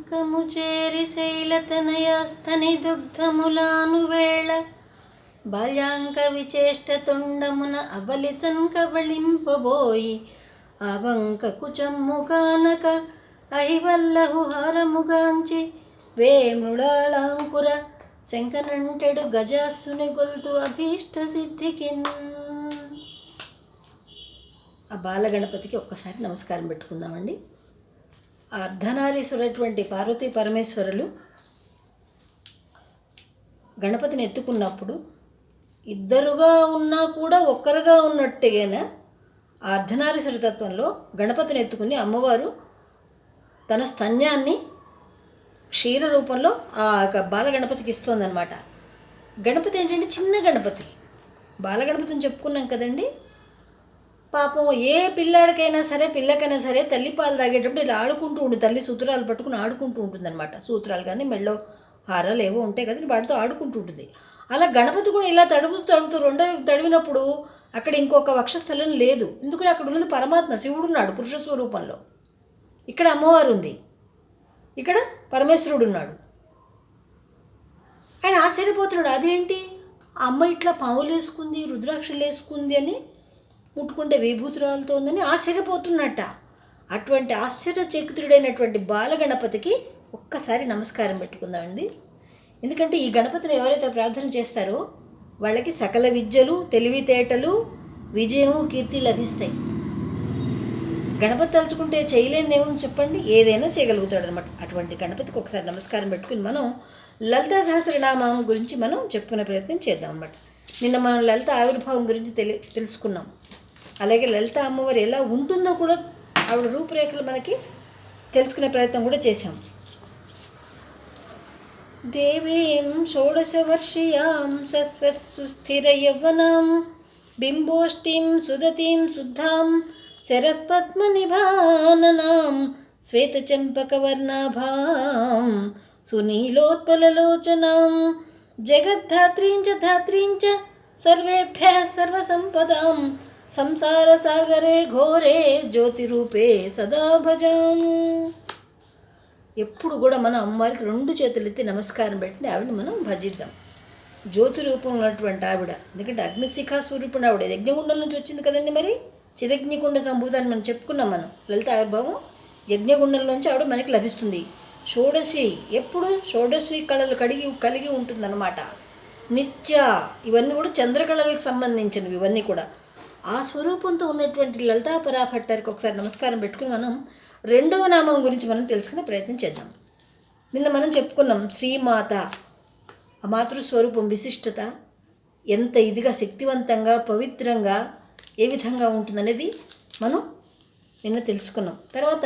శంఖము చేరి శైలతనయాస్తని దుగ్ధములాను వేళ బాల్యాంక విచేష్ట తొండమున అవలిచన్ కవళింపబోయి ఆవంక కుచమ్ముగానక అహివల్లహు హారముగాంచి వేమృళాళాంకుర శంకనంటెడు గజాస్సుని గొల్తు అభీష్ట సిద్ధికిన్. ఆ బాలగణపతికి ఒక్కసారి నమస్కారం పెట్టుకుందామండి. ఆ అర్ధనారీశ్వరటువంటి పార్వతీ పరమేశ్వరులు గణపతిని ఎత్తుకున్నప్పుడు ఇద్దరుగా ఉన్నా కూడా ఒక్కరుగా ఉన్నట్టుగానే ఆ అర్ధనారీశ్వర తత్వంలో గణపతిని ఎత్తుకుని అమ్మవారు తన స్తన్యాన్ని క్షీర రూపంలో ఆ బాలగణపతికి ఇస్తోందనమాట. గణపతి ఏంటంటే చిన్న గణపతి, బాలగణపతిని చెప్పుకున్నాం కదండి. పాపం ఏ పిల్లాడికైనా సరే పిల్లకైనా సరే తల్లి పాలు తాగేటప్పుడు ఇలా ఆడుకుంటూ ఉంటుంది, తల్లి సూత్రాలు పట్టుకుని ఆడుకుంటూ ఉంటుందన్నమాట. సూత్రాలు కానీ మెళ్ళో హారాలు ఏవో ఉంటాయి కదండి, వాటితో ఆడుకుంటూ ఉంటుంది. అలా గణపతి కూడా ఇలా తడుపుతూ రెండో తడివినప్పుడు అక్కడ ఇంకొక వక్షస్థలం లేదు. ఎందుకంటే అక్కడ ఉన్నది పరమాత్మ, శివుడు ఉన్నాడు పురుష స్వరూపంలో. ఇక్కడ అమ్మవారు ఉంది, ఇక్కడ పరమేశ్వరుడు ఉన్నాడు. ఆయన ఆశ్చర్యపోతున్నాడు, అదేంటి ఆ అమ్మ ఇట్లా పావులు వేసుకుంది, రుద్రాక్షలు వేసుకుంది అని, ముట్టుకుంటే విభూతురాలతో ఉందని ఆశ్చర్యపోతున్నట్ట. అటువంటి ఆశ్చర్యచకితుడైనటువంటి బాలగణపతికి ఒక్కసారి నమస్కారం పెట్టుకుందామండి. ఎందుకంటే ఈ గణపతిని ఎవరైతే ప్రార్థన చేస్తారో వాళ్ళకి సకల విద్యలు, తెలివితేటలు, విజయము, కీర్తి లభిస్తాయి. గణపతి తలుచుకుంటే చేయలేనిదేముంది చెప్పండి, ఏదైనా చేయగలుగుతాడు అనమాట. అటువంటి గణపతికి ఒకసారి నమస్కారం పెట్టుకుని మనం లలితా సహస్రనామం గురించి మనం చెప్పుకునే ప్రయత్నం చేద్దాం అన్నమాట. నిన్న మనం లలిత ఆవిర్భావం గురించి తెలుసుకున్నాం. అలాగే లలిత అమ్మవారు ఎలా ఉంటుందో కూడా ఆవిడ రూపురేఖలు మనకి తెలుసుకునే ప్రయత్నం కూడా చేశాం. దేవీం షోడశవర్షియాం సస్వత్సుస్థిర యవ్వనాం బింబోష్టిం సుదతిం శుద్ధాం శరత్పద్మనిభాననాం శ్వేతచంపకవర్ణాభాం సునీలోత్పలలోచనాం జగద్ధాత్రీం చ ధాత్రీం చ సర్వేభ్యః సర్వసంపదాం సంసారసాగరే ఘోరే జ్యోతిరూపే సదా భజాము. ఎప్పుడు కూడా మనం అమ్మవారికి రెండు చేతులు ఎత్తి నమస్కారం పెట్టి ఆవిడని మనం భజిద్దాం. జ్యోతి రూపంలో ఉన్నటువంటి ఆవిడ, ఎందుకంటే అగ్నిశిఖా స్వరూపుడు ఆవిడ యజ్ఞగుండం నుంచి వచ్చింది కదండి. మరి చిదగ్నికుండ సంభూతాన్ని మనం చెప్పుకున్నాం. మనం లలిత ఆవిర్భావం యజ్ఞగుండంలోంచి ఆవిడ మనకి లభిస్తుంది. షోడశి, ఎప్పుడు షోడశి కళలు కలిగి ఉంటుందన్నమాట. నిత్య, ఇవన్నీ కూడా చంద్రకళలకు సంబంధించినవి. ఇవన్నీ కూడా ఆ స్వరూపంతో ఉన్నటువంటి లలితా పరాభట్టారికి ఒకసారి నమస్కారం పెట్టుకుని మనం రెండవ నామం గురించి మనం తెలుసుకునే ప్రయత్నం చేద్దాం. నిన్న మనం చెప్పుకున్నాం శ్రీమాత, ఆ మాతృస్వరూపం విశిష్టత ఎంత ఇదిగా, శక్తివంతంగా, పవిత్రంగా ఏ విధంగా ఉంటుందనేది మనం నిన్న తెలుసుకున్నాం. తర్వాత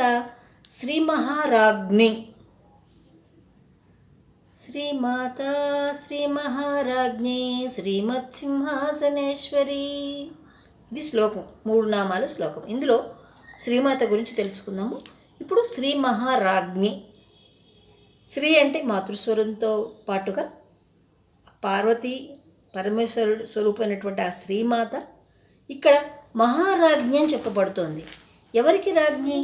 శ్రీ మహారాజ్ఞి, శ్రీమాత శ్రీ మహారాజ్ఞి శ్రీమత్సింహాసనేశ్వరి, ఇది శ్లోకం, 3 నామాల శ్లోకం. ఇందులో శ్రీమాత గురించి తెలుసుకుందాము. ఇప్పుడు శ్రీ మహారాజ్ఞి. శ్రీ అంటే మాతృస్వరంతో పాటుగా పార్వతీ పరమేశ్వరుడు స్వరూపమైనటువంటి ఆ శ్రీమాత ఇక్కడ మహారాజ్ఞి అని చెప్పబడుతోంది. ఎవరికి రాజ్ఞి?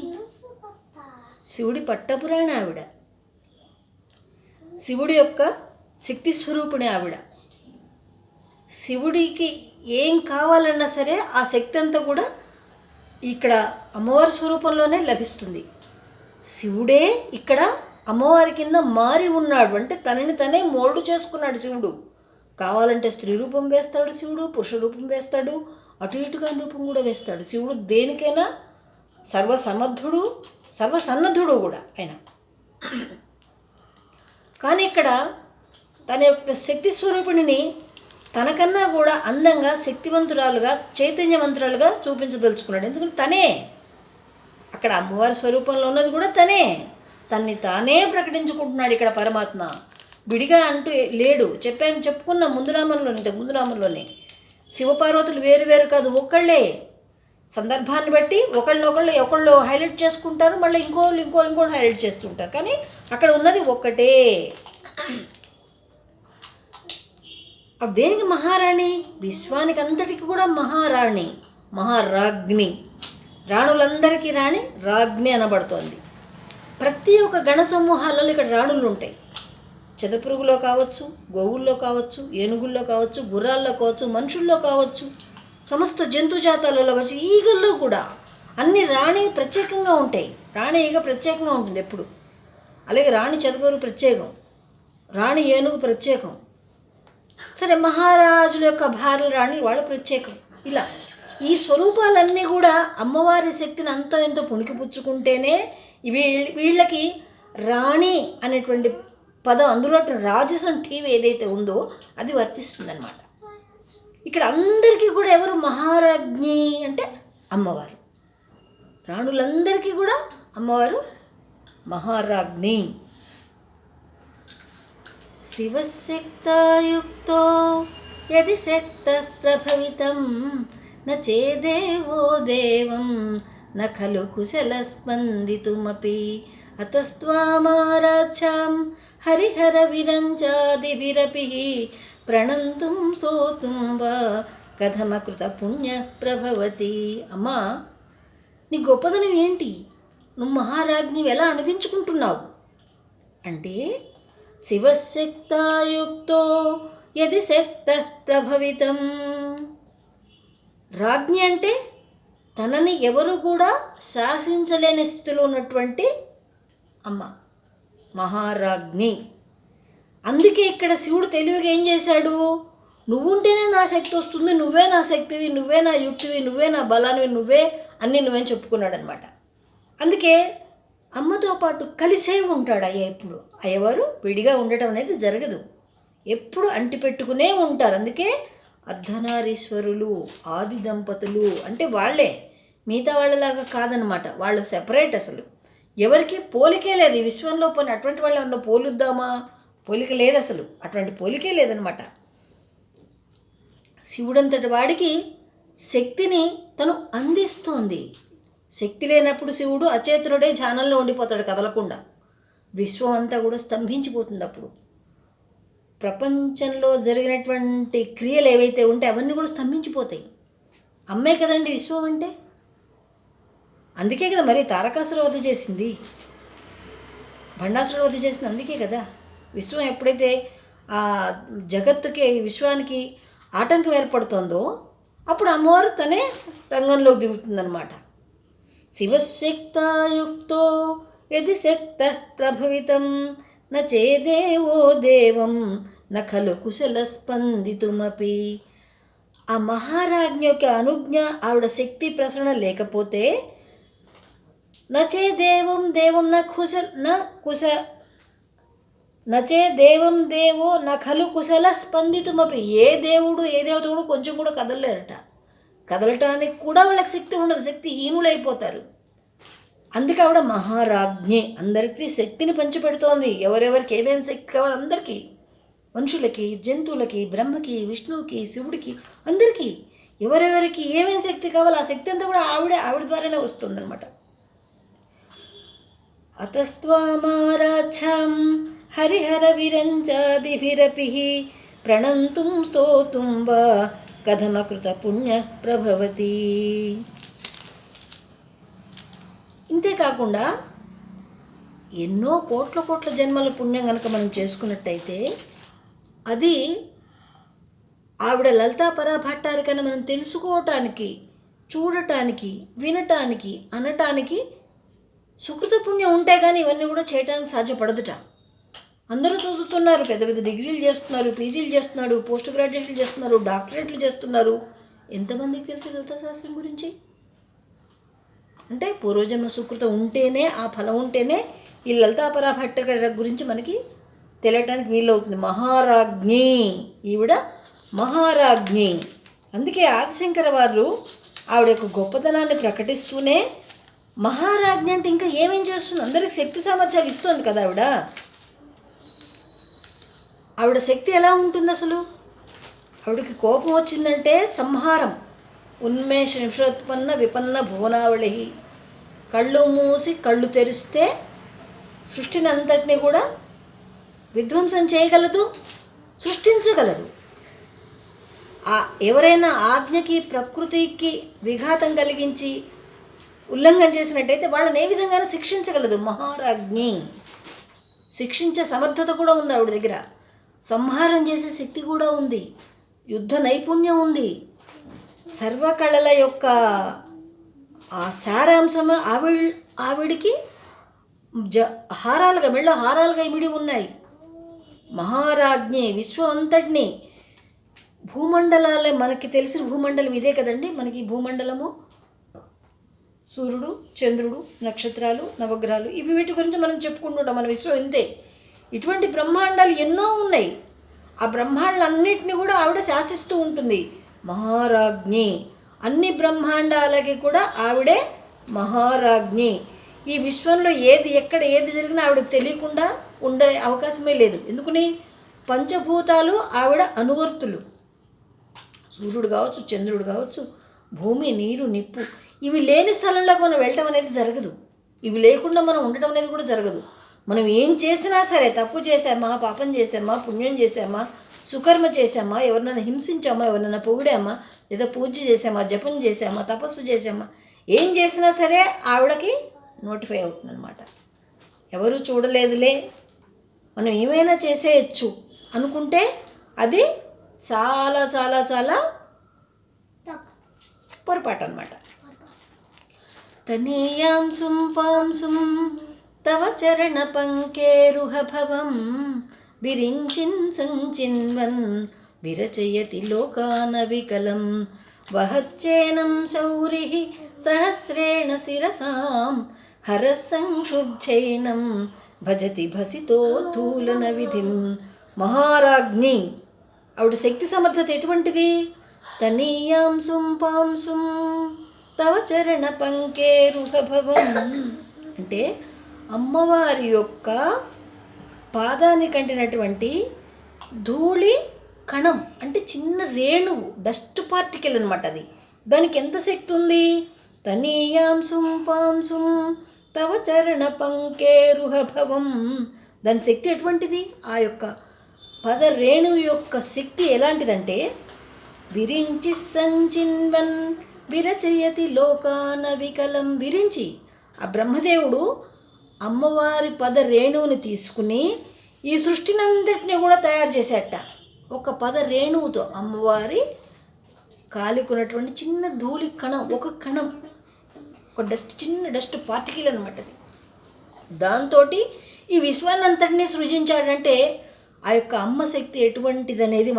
శివుడి పట్టపురాణ ఆవిడ, శివుడి యొక్క శక్తి స్వరూపిణి ఆవిడ. శివుడికి ఏం కావాలన్నా సరే ఆ శక్తి అంతా కూడా ఇక్కడ అమ్మవారి స్వరూపంలోనే లభిస్తుంది. శివుడే ఇక్కడ అమ్మవారి కింద మారి ఉన్నాడు, అంటే తనని తనే మోల్డ్ చేసుకున్నాడు శివుడు. కావాలంటే స్త్రీ రూపం వేస్తాడు శివుడు, పురుష రూపం వేస్తాడు, అటు ఇటుగా రూపం కూడా వేస్తాడు. శివుడు దేనికైనా సర్వసమర్థుడు, సర్వసన్నద్ధుడు కూడా ఆయన. కానీ ఇక్కడ తన యొక్క శక్తి స్వరూపిణిని తనకన్నా కూడా అందంగా, శక్తివంతురాలుగా, చైతన్యవంతురాలుగా చూపించదలుచుకున్నాడు. ఎందుకంటే తనే అక్కడ అమ్మవారి స్వరూపంలో ఉన్నది కూడా తనే, తన్ని తానే ప్రకటించుకుంటున్నాడు ఇక్కడ పరమాత్మ. విడిగా అంటూ లేడు. చెప్పుకున్నాం ముందు నామంలోనే శివపార్వతులు వేరు వేరు కాదు, ఒక్కళ్ళే. సందర్భాన్ని బట్టి ఒకళ్ళు హైలైట్ చేసుకుంటారు, మళ్ళీ ఇంకోళ్ళు హైలైట్ చేస్తుంటారు, కానీ అక్కడ ఉన్నది ఒక్కటే. అప్పుడు దేనికి మహారాణి? విశ్వానికి అంతటికి కూడా మహారాణి, మహారాజ్ఞి. రాణులందరికీ రాణి రాజ్ఞి అనబడుతోంది. ప్రతి ఒక్క గణ సమూహాలలో ఇక్కడ రాణులు ఉంటాయి. చెదపురుగులో కావచ్చు, గోవుల్లో కావచ్చు, ఏనుగుల్లో కావచ్చు, గుర్రాల్లో కావచ్చు, మనుషుల్లో కావచ్చు, సమస్త జంతు జాతాలలో కావచ్చు, ఈగల్లో కూడా అన్ని రాణి ప్రత్యేకంగా ఉంటాయి. రాణి ఈగ ప్రత్యేకంగా ఉంటుంది ఎప్పుడు. అలాగే రాణి చెదపురుగు ప్రత్యేకం, రాణి ఏనుగు ప్రత్యేకం. సరే, మహారాజుల యొక్క భార్యలు రాణులు వాళ్ళు ప్రత్యేకం. ఇలా ఈ స్వరూపాలన్నీ కూడా అమ్మవారి శక్తిని అంతో ఎంతో పుణికిపుచ్చుకుంటేనే వీళ్ళకి రాణి అనేటువంటి పదం, అందులో రాజసం టీవీ ఏదైతే ఉందో అది వర్తిస్తుందన్నమాట. ఇక్కడ అందరికీ కూడా ఎవరు మహారాజ్ఞి అంటే అమ్మవారు. రాణులందరికీ కూడా అమ్మవారు మహారాజ్ఞి. శివశక్తాయుక్తో యది శక్త ప్రభవితం న చేదేవో దేవం న ఖలు కుశల స్పందితుమపి అతస్త్వామారాధ్యాం హరిహర విరంజాదిభిరపి ప్రణంతుం స్తోతుం వా కథమకృత పుణ్య ప్రభవతి. అమ్మా, నీ గొప్పదనం ఏంటి? నువ్వు మహారాజ్ఞివి ఎలా అనిపించుకుంటున్నావు అంటే, శివశక్తాయుక్తో యది శక్త ప్రభవితం. రాజ్ఞి అంటే తనని ఎవరు కూడా శాసించలేని స్థితిలో ఉన్నటువంటి అమ్మ, మహారాజ్ఞి. అందుకే ఇక్కడ శివుడు తెలివిగా ఏం చేశాడు? నువ్వుంటేనే నా శక్తి వస్తుంది, నువ్వే నా శక్తివి, నువ్వే నా యుక్తివి, నువ్వే నా బలానివి, నువ్వే అన్నీ నువ్వేం చెప్పుకున్నాడు అనమాట. అందుకే అమ్మతో పాటు కలిసే ఉంటాడు అయ్య. ఎప్పుడు అయ్యవారు విడిగా ఉండటం అనేది జరగదు, ఎప్పుడు అంటిపెట్టుకునే ఉంటారు. అందుకే అర్ధనారీశ్వరులు, ఆది దంపతులు అంటే వాళ్ళే, మిగతా వాళ్ళలాగా కాదనమాట. వాళ్ళు సెపరేట్. అసలు ఎవరికి పోలికే లేదు ఈ విశ్వంలో. పోనీ అటువంటి వాళ్ళు ఏమన్నా పోలుద్దామా? పోలిక లేదు అసలు, అటువంటి పోలికే లేదనమాట. శివుడంతటి వాడికి శక్తిని తను అందిస్తోంది. శక్తి లేనప్పుడు శివుడు అచేతనుడే ధ్యానంలో ఉండిపోతాడు కదలకుండా. విశ్వం అంతా కూడా స్తంభించిపోతుంది. అప్పుడు ప్రపంచంలో జరిగినటువంటి క్రియలు ఏవైతే ఉంటే అవన్నీ కూడా స్తంభించిపోతాయి. అమ్మే కదండి విశ్వం అంటే. అందుకే కదా మరి తారకాసుర వధ చేసింది, భండాసుర వధ చేసింది. అందుకే కదా విశ్వం ఎప్పుడైతే ఆ జగత్తుకి, విశ్వానికి ఆటంకం ఏర్పడుతుందో అప్పుడు అమ్మవారు తనే రంగంలోకి దిగుతుందన్నమాట. శివశక్తాయుక్తో యది శక్త ప్రభవితం న చేదేవో దేవం న ఖలు కుశల స్పందితుమపి. ఆ మహారాజ్ఞ యొక్క అనుజ్ఞ, ఆవిడ శక్తి ప్రసరణ లేకపోతే నచే దేవం దేవం నచే దేవం దేవో న ఖలు కుశల స్పందితుమపి. ఏ దేవుడు ఏ దేవత కూడా కొంచెం కూడా కదలలేరట. కదలటానికి కూడా వాళ్ళకి శక్తి ఉండదు, శక్తి హీనులైపోతారు. అందుకే ఆవిడ మహారాజ్ఞి, అందరికీ శక్తిని పంచిపెడుతోంది. ఎవరెవరికి ఏమేమి శక్తి కావాలి అందరికీ, మనుషులకి, జంతువులకి, బ్రహ్మకి, విష్ణువుకి, శివుడికి, అందరికీ ఎవరెవరికి ఏమేమి శక్తి కావాలో ఆ శక్తి అంతా కూడా ఆవిడ ద్వారానే వస్తుందన్నమాట. అతస్త్వామారాధ్యాం హరిహర విరంజాదిభిరపి ప్రణంతుం స్తోతుం వా కథమకృత పుణ్య ప్రభవతి. ఇంతేకాకుండా ఎన్నో కోట్ల జన్మల పుణ్యం కనుక మనం చేసుకున్నట్టయితే అది ఆవిడ లలితా పరాభట్టారి కన్నా మనం తెలుసుకోవటానికి, చూడటానికి, వినటానికి, అనటానికి సుకృత పుణ్యం ఉంటే కానీ ఇవన్నీ కూడా చేయడానికి సాధ్యపడదుట. అందరూ చదువుతున్నారు, పెద్ద పెద్ద డిగ్రీలు చేస్తున్నారు, పీజీలు చేస్తున్నారు, పోస్ట్ గ్రాడ్యుయేట్లు చేస్తున్నారు, డాక్టరేట్లు చేస్తున్నారు. ఎంతమందికి తెలుసు లలితా శాస్త్రం గురించి? అంటే పూర్వజన్మ సుకృతం ఉంటేనే, ఆ ఫలం ఉంటేనే ఈ లలితా పరాభట్టారి గురించి మనకి తెలియటానికి వీలవుతుంది. మహారాజ్ఞి, ఈవిడ మహారాజ్ఞి. అందుకే ఆదిశంకర వారు ఆవిడ యొక్క గొప్పతనాన్ని ప్రకటిస్తూనే మహారాజ్ఞి అంటే ఇంకా ఏమేం చేస్తుంది, అందరికి శక్తి సామర్థ్యాలు ఇస్తుంది కదా ఆవిడ. ఆవిడ శక్తి ఎలా ఉంటుంది అసలు? ఆవిడకి కోపం వచ్చిందంటే సంహారం. ఉన్మేష నిమిషోత్పన్న విపన్న భువనావళి. కళ్ళు మూసి కళ్ళు తెరిస్తే సృష్టిని అంతటినీ కూడా విధ్వంసం చేయగలదు, సృష్టించగలదు. ఎవరైనా ఆజ్ఞకి, ప్రకృతికి విఘాతం కలిగించి ఉల్లంఘన చేసినట్టయితే వాళ్ళని ఏ విధంగానూ శిక్షించగలదు. మహారాజ్ఞి, శిక్షించే సమర్థత కూడా ఉంది ఆవిడ దగ్గర, సంహారం చేసే శక్తి కూడా ఉంది, యుద్ధ నైపుణ్యం ఉంది. సర్వకళల యొక్క ఆ సారాంశము ఆవిడికి హారాలుగా, మెళ్ళ హారాలుగా ఇమిడి ఉన్నాయి. మహారాజ్ఞి విశ్వం అంతటినీ, భూమండలాలే మనకి తెలిసిన భూమండలం ఇదే కదండి. మనకి భూమండలము సూర్యుడు, చంద్రుడు, నక్షత్రాలు, నవగ్రహాలు, ఇవి వీటి గురించి మనం చెప్పుకుంటుంటాం. మన విశ్వం ఇంతే. ఇటువంటి బ్రహ్మాండాలు ఎన్నో ఉన్నాయి. ఆ బ్రహ్మాండాలన్నింటినీ కూడా ఆవిడ శాసిస్తూ ఉంటుంది. మహారాజ్ఞి, అన్ని బ్రహ్మాండాలకి కూడా ఆవిడే మహారాజ్ఞి. ఈ విశ్వంలో ఎక్కడ ఏది జరిగినా ఆవిడకి తెలియకుండా ఉండే అవకాశమే లేదు. ఎందుకని? పంచభూతాలు ఆవిడ అనువర్తులు. సూర్యుడు కావచ్చు, చంద్రుడు కావచ్చు, భూమి, నీరు, నిప్పు, ఇవి లేని స్థలంలోకి మనం వెళ్ళటం అనేది జరగదు. ఇవి లేకుండా మనం ఉండటం అనేది కూడా జరగదు. మనం ఏం చేసినా సరే, తప్పు చేసామా, పాపం చేసామా, పుణ్యం చేసామా, సుకర్మ చేసామా, ఎవరినైనా హింసించామా, ఎవరినైనా పొగిడామా, లేదా పూజ చేసామా, జపం చేసామా, తపస్సు చేసామా, ఏం చేసినా సరే ఆవిడకి నోటిఫై అవుతుందన్నమాట. ఎవరు చూడలేదులే, మనం ఏమైనా చేసేయచ్చు అనుకుంటే అది చాలా చాలా చాలా పొరపాటు అన్నమాట. తనీయాంసుం పాంసుం తవ చరణ పంకేరుహ భవం విరించిన్ సంచిన్వన్ విరచయతి లోకాన వికలం వహచ్చేనం శౌరిః సహస్రేణ శిరసాం హరసంశుద్ధైనం భజతి భసితోద్ధూలన విధిం. మహారాజ్ఞి, ఆవిడ శక్తి సమర్థత ఎటువంటిది? తనీయాంసుం పాంసుం తవ చరణ పంకేరుహ భవం అంటే అమ్మవారి యొక్క పాదానికి అంటినటువంటి ధూళి కణం, అంటే చిన్న రేణువు, డస్ట్ పార్టికల్ అనమాట. అది దానికి ఎంత శక్తి ఉంది? తనీయాంసుం పాంసుం తవ చరణ పంకేరుహ భవం. దాని శక్తి ఎటువంటిది? ఆ యొక్క పద రేణువు యొక్క శక్తి ఎలాంటిదంటే విరించి సంచిన్వన్ విరచయతి లోకాన వికలం. విరించి ఆ బ్రహ్మదేవుడు అమ్మవారి పద రేణువుని తీసుకుని ఈ సృష్టినంతటిని కూడా తయారు చేసేట. ఒక పద రేణువుతో అమ్మవారి కాలికున్నటువంటి చిన్న ధూళి కణం, ఒక కణం, ఒక చిన్న డస్ట్ పార్టికల్ అనమాట అది. దాంతో ఈ విశ్వాన్ని అంతటినీ సృజించాడంటే ఆ యొక్క అమ్మ శక్తి ఎటువంటిదనేది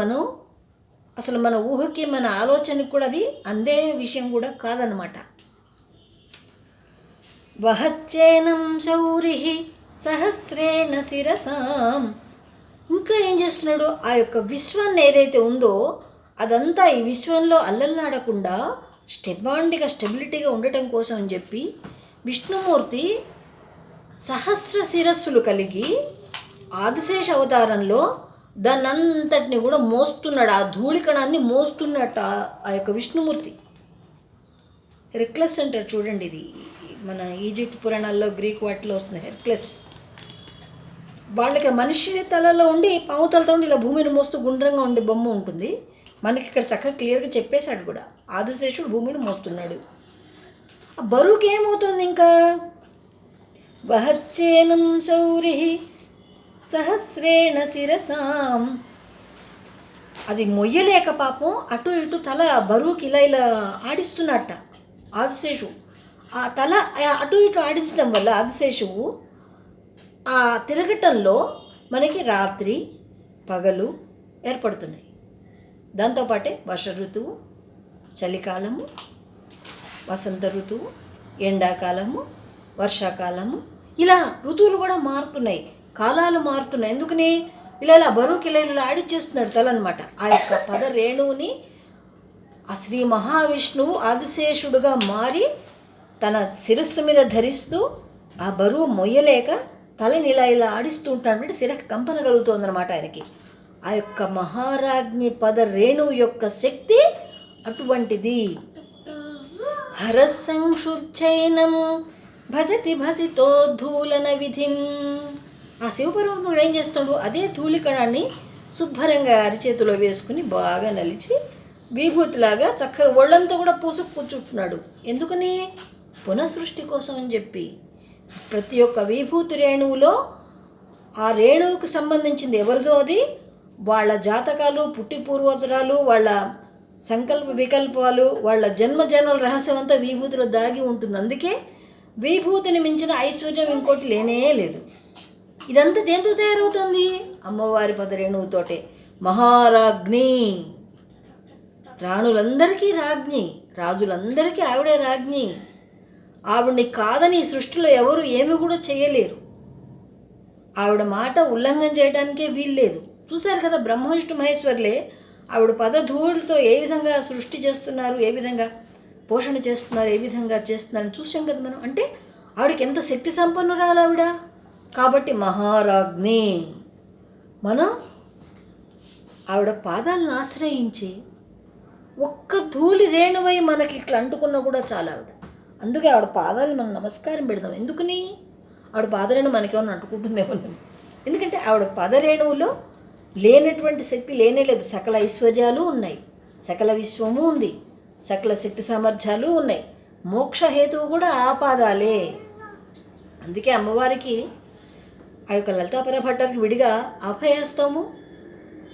అసలు మన ఊహకి, మన ఆలోచనకి కూడా అది అందే విషయం కూడా కాదనమాట. వహచ్చేనం శౌరిః సహస్రేణ శిరసాం. ఇంకా ఏం చేస్తున్నాడు? ఆ యొక్క విశ్వాన్ని ఏదైతే ఉందో అదంతా ఈ విశ్వంలో అల్లల్లాడకుండా స్టెబిలిటీగా ఉండటం కోసం అని చెప్పి విష్ణుమూర్తి సహస్ర శిరస్సులు కలిగి ఆదిశేష అవతారంలో దాన్నంతటిని కూడా మోస్తున్నాడు. ఆ ధూళికణాన్ని మోస్తున్నట్ట ఆ యొక్క విష్ణుమూర్తి. హెర్క్లెస్ అంటారు చూడండి, ఇది మన ఈజిప్ట్ పురాణాల్లో, గ్రీక్ వాటిలో వస్తుంది హెర్క్లెస్. వాళ్ళకి మనిషి తలలో ఉండి పాము తలతో ఉండి ఇలా భూమిని మోస్తూ గుండ్రంగా ఉండే బొమ్మ ఉంటుంది. మనకి ఇక్కడ చక్కగా క్లియర్గా చెప్పేశాడు కూడా, ఆదిశేషుడు భూమిని మోస్తున్నాడు. ఆ బరువుకి ఏమవుతుంది? ఇంకా వహర్చేనం శౌరిః సహస్రేణ శిరసాం. అది మొయ్యలేక పాపం అటు ఇటు తల బరువుకి ఇలా ఇలా ఆడిస్తున్నట్ట ఆదిశేషువు. ఆ తల అటు ఇటు ఆడించడం వల్ల ఆదిశేషువు ఆ తిరగటంలో మనకి రాత్రి పగలు ఏర్పడుతున్నాయి. దాంతోపాటే వర్ష ఋతువు, చలికాలము, వసంత ఋతువు, ఎండాకాలము, వర్షాకాలము, ఇలా ఋతువులు కూడా మారుతున్నాయి, కాలాలు మారుతున్నాయి. ఎందుకని? ఇలా ఇలా బరువుకి ఇలా ఇలా ఆడిచ్చేస్తున్నాడు తల అనమాట. ఆ యొక్క పద రేణువుని ఆ శ్రీ మహావిష్ణువు ఆదిశేషుడుగా మారి తన శిరస్సు మీద ధరిస్తూ ఆ బరువు మొయ్యలేక తలని ఇలా ఇలా ఆడిస్తూ ఉంటాడు. శిర కంపన కలుగుతోందనమాట ఆయనకి. ఆ యొక్క మహారాజ్ఞి పద రేణువు యొక్క శక్తి అటువంటిది. హరసంశుద్ధైనం భజతి భసితోద్ధూలన విధిం. ఆ శివపర్వతుడు ఏం చేస్తాడు? అదే ధూళికణాన్ని శుభ్రంగా అరిచేతిలో వేసుకుని బాగా నలిచి విభూతిలాగా చక్కగా ఒళ్ళంతా కూడా పూసుకు కూర్చుంటున్నాడు. ఎందుకని? పునఃసృష్టి కోసం అని చెప్పి ప్రతి ఒక్క విభూతి రేణువులో ఆ రేణువుకు సంబంధించింది ఎవరిదో అది వాళ్ళ జాతకాలు, పుట్టి పూర్వోత్తరాలు, వాళ్ళ సంకల్ప వికల్పాలు, వాళ్ళ జన్మల రహస్యం అంతా విభూతిలో దాగి ఉంటుంది. అందుకే విభూతిని మించిన ఐశ్వర్యం ఇంకోటి లేనే లేదు. ఇదంతా దేంతో తయారవుతుంది? అమ్మవారి పదరేణువుతోటే. మహారాజ్ఞి, రాణులందరికీ రాజ్ఞి, రాజులందరికీ ఆవిడే రాజ్ఞి. ఆవిడ్ని కాదని ఈ సృష్టిలో ఎవరు ఏమి కూడా చేయలేరు. ఆవిడ మాట ఉల్లంఘన చేయడానికే వీల్లేదు. చూశారు కదా, బ్రహ్మ విష్ణు మహేశ్వర్లే ఆవిడ పదధూళితో ఏ విధంగా సృష్టి చేస్తున్నారు, ఏ విధంగా పోషణ చేస్తున్నారు, ఏ విధంగా చేస్తున్నారని చూసాం కదా మనం. అంటే ఆవిడకి ఎంత శక్తి సంపన్నురాలు ఆవిడ. కాబట్టి మహారాజ్ఞి. మనం ఆవిడ పాదాలను ఆశ్రయించి ఒక్క ధూళి రేణువై మనకి ఇట్లా అంటుకున్నా కూడా చాలా ఆవిడ. అందుకే ఆవిడ పాదాలు మనం నమస్కారం పెడదాం. ఎందుకని? ఆవిడ పాదరేణు మనకేమన్నా అంటుకుంటుందేమో. ఎందుకంటే ఆవిడ పదరేణువులో లేనటువంటి శక్తి లేనే లేదు. సకల ఐశ్వర్యాలు ఉన్నాయి, సకల విశ్వము ఉంది, సకల శక్తి సామర్థ్యాలు ఉన్నాయి. మోక్షహేతువు కూడా ఆ పాదాలే. అందుకే అమ్మవారికి ఆ యొక్క లలితాపర భట్టారికి విడిగా అభయహస్తము,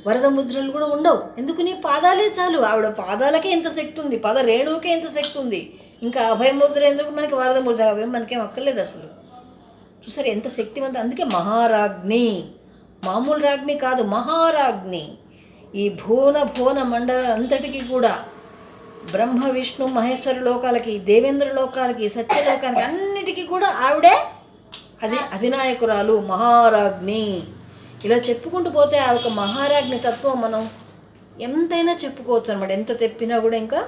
వరద ముద్రలు కూడా ఉండవు. ఎందుకని? పాదాలే చాలు. ఆవిడ పాదాలకే ఎంత శక్తి ఉంది, పద రేణువుకే ఎంత శక్తి ఉంది. ఇంకా అభయ ముద్ర ఎందుకు మనకి? వరద ముద్ర అభయం మనకేం అక్కర్లేదు అసలు. చూసారు ఎంత శక్తివంతం. అందుకే మహారాజ్ఞి. మామూలు రాజ్ఞి కాదు, మహారాజ్ఞి. ఈ భువన మండల అంతటికీ కూడా బ్రహ్మ విష్ణు మహేశ్వర లోకాలకి, దేవేంద్ర లోకాలకి, సత్యలోకానికి అన్నిటికీ కూడా ఆవిడే అధినాయకురాలు, మహారాజ్ఞి. ఇలా చెప్పుకుంటూ పోతే ఆ యొక్క మహారాజ్ఞి తత్వం మనం ఎంతైనా చెప్పుకోవచ్చు అనమాట. ఎంత తెప్పినా కూడా ఇంకా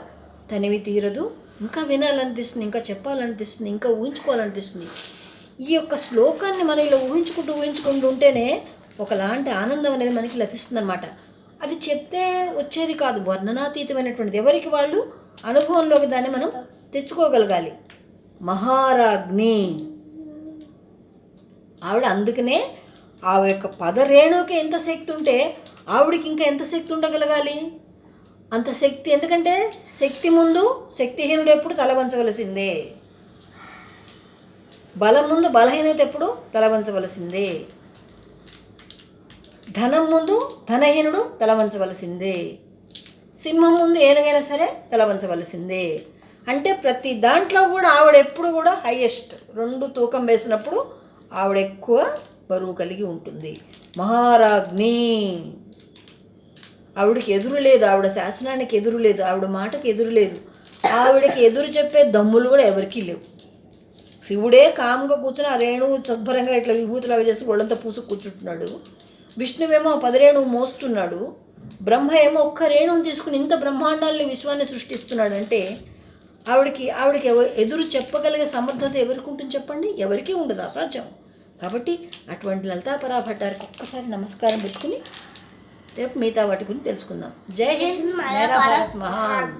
తనివి తీరదు. ఇంకా వినాలనిపిస్తుంది, ఇంకా చెప్పాలనిపిస్తుంది, ఇంకా ఊహించుకోవాలనిపిస్తుంది. ఈ యొక్క శ్లోకాన్ని మనం ఇలా ఊహించుకుంటూ ఉంటేనే ఒకలాంటి ఆనందం అనేది మనకి లభిస్తుంది అనమాట. అది చెప్తే వచ్చేది కాదు, వర్ణనాతీతమైనటువంటిది. ఎవరికి వాళ్ళు అనుభవంలోకి దాన్ని మనం తెచ్చుకోగలగాలి. మహారాజ్ఞి ఆవిడ. అందుకనే ఆ యొక్క పదరేణువుకి ఎంత శక్తి ఉంటే ఆవిడికి ఇంకా ఎంత శక్తి ఉండగలగాలి? అంత శక్తి. ఎందుకంటే శక్తి ముందు శక్తిహీనుడు ఎప్పుడు తల వంచవలసిందే, బలం ముందు బలహీనత ఎప్పుడు తల వంచవలసిందే, ధనం ముందు ధనహీనుడు తల వంచవలసిందే, సింహం ముందు ఏనుగైనా సరే తల వంచవలసిందే. అంటే ప్రతి దాంట్లో కూడా ఆవిడ ఎప్పుడు కూడా హైయెస్ట్. రెండు తూకం వేసినప్పుడు ఆవిడ ఎక్కువ బరువు కలిగి ఉంటుంది. మహారాజ్ఞి. ఆవిడకి ఎదురు లేదు, ఆవిడ శాసనానికి ఎదురు లేదు, ఆవిడ మాటకి ఎదురు లేదు. ఆవిడకి ఎదురు చెప్పే దమ్ములు కూడా ఎవరికీ లేవు. శివుడే కామ్గా కూర్చొని ఆ రేణువు శుభ్రంగా ఇట్లా విభూతిలాగా చేస్తూ ఒళ్ళంతా పూసు కూర్చుంటున్నాడు. విష్ణువేమో 10 రేణువు మోస్తున్నాడు. బ్రహ్మ ఏమో ఒక్క రేణువుని తీసుకుని ఇంత బ్రహ్మాండాలని విశ్వాన్ని సృష్టిస్తున్నాడు. అంటే ఆవిడకి ఎదురు చెప్పగలిగే సమర్థత ఎవరికి ఉంటుంది చెప్పండి? ఎవరికీ ఉండదు, అసాధ్యం. కాబట్టి అటువంటి లలితాపరా భట్టారికి ఒక్కసారి నమస్కారం పెట్టుకుని రేపు మిగతా వాటి గురించి తెలుసుకుందాం. జై హింద్, మేరా భారత్ మహాన్.